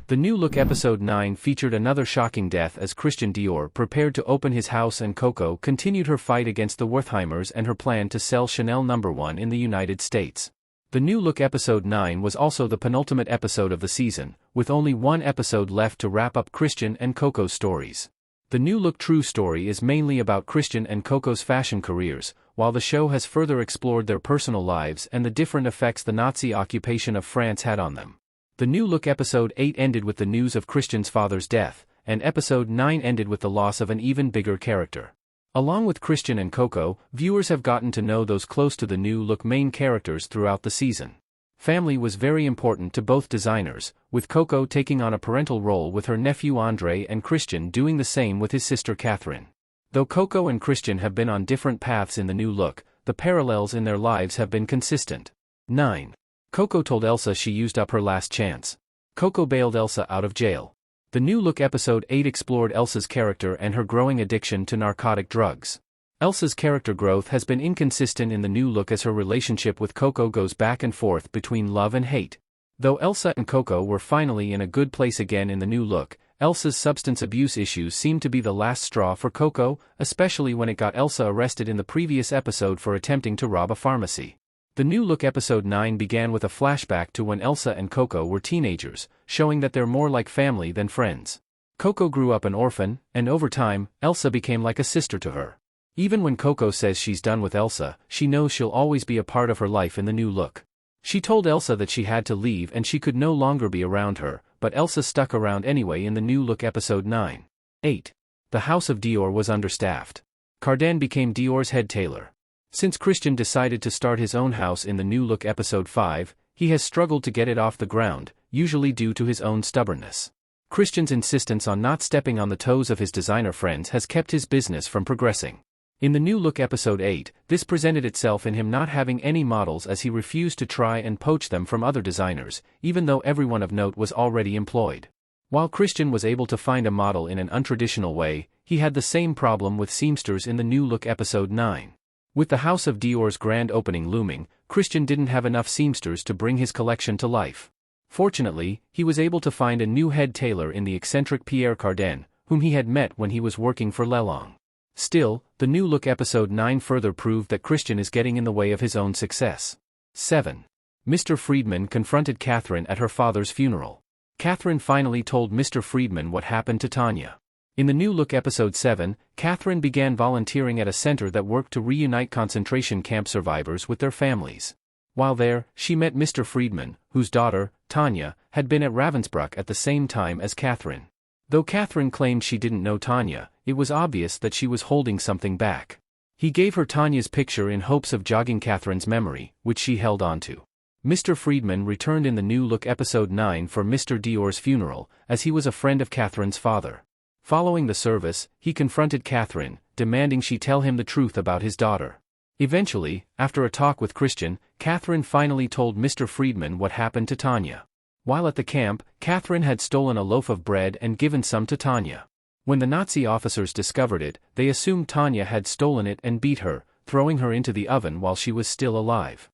The New Look episode 9 featured another shocking death as Christian Dior prepared to open his house and Coco continued her fight against the Wertheimers and her plan to sell Chanel No. 1 in the United States. The New Look episode 9 was also the penultimate episode of the season, with only one episode left to wrap up Christian and Coco's stories. The New Look True Story is mainly about Christian and Coco's fashion careers, while the show has further explored their personal lives and the different effects the Nazi occupation of France had on them. The New Look episode 8 ended with the news of Christian's father's death, and episode 9 ended with the loss of an even bigger character. Along with Christian and Coco, viewers have gotten to know those close to the New Look main characters throughout the season. Family was very important to both designers, with Coco taking on a parental role with her nephew Andre and Christian doing the same with his sister Catherine. Though Coco and Christian have been on different paths in the New Look, the parallels in their lives have been consistent. 9. Coco told Elsa she used up her last chance. Coco bailed Elsa out of jail. The New Look episode 8 explored Elsa's character and her growing addiction to narcotic drugs. Elsa's character growth has been inconsistent in the New Look as her relationship with Coco goes back and forth between love and hate. Though Elsa and Coco were finally in a good place again in the New Look, Elsa's substance abuse issues seemed to be the last straw for Coco, especially when it got Elsa arrested in the previous episode for attempting to rob a pharmacy. The New Look episode 9 began with a flashback to when Elsa and Coco were teenagers, showing that they're more like family than friends. Coco grew up an orphan, and over time, Elsa became like a sister to her. Even when Coco says she's done with Elsa, she knows she'll always be a part of her life in the New Look. She told Elsa that she had to leave and she could no longer be around her, but Elsa stuck around anyway in the New Look episode 9. 8. The House of Dior was understaffed. Cardin became Dior's head tailor. Since Christian decided to start his own house in the New Look episode 5, he has struggled to get it off the ground, usually due to his own stubbornness. Christian's insistence on not stepping on the toes of his designer friends has kept his business from progressing. In the New Look episode 8, this presented itself in him not having any models as he refused to try and poach them from other designers, even though everyone of note was already employed. While Christian was able to find a model in an untraditional way, he had the same problem with seamsters in the New Look episode 9. With the House of Dior's grand opening looming, Christian didn't have enough seamsters to bring his collection to life. Fortunately, he was able to find a new head tailor in the eccentric Pierre Cardin, whom he had met when he was working for Lelong. Still, the New Look episode 9 further proved that Christian is getting in the way of his own success. 7. Mr. Friedman confronted Catherine at her father's funeral. Catherine finally told Mr. Friedman what happened to Tanya. In the New Look episode 7, Catherine began volunteering at a center that worked to reunite concentration camp survivors with their families. While there, she met Mr. Friedman, whose daughter, Tanya, had been at Ravensbrück at the same time as Catherine. Though Catherine claimed she didn't know Tanya, it was obvious that she was holding something back. He gave her Tanya's picture in hopes of jogging Catherine's memory, which she held onto. Mr. Friedman returned in the New Look episode 9 for Mr. Dior's funeral, as he was a friend of Catherine's father. Following the service, he confronted Catherine, demanding she tell him the truth about his daughter. Eventually, after a talk with Christian, Catherine finally told Mr. Friedman what happened to Tanya. While at the camp, Catherine had stolen a loaf of bread and given some to Tanya. When the Nazi officers discovered it, they assumed Tanya had stolen it and beat her, throwing her into the oven while she was still alive.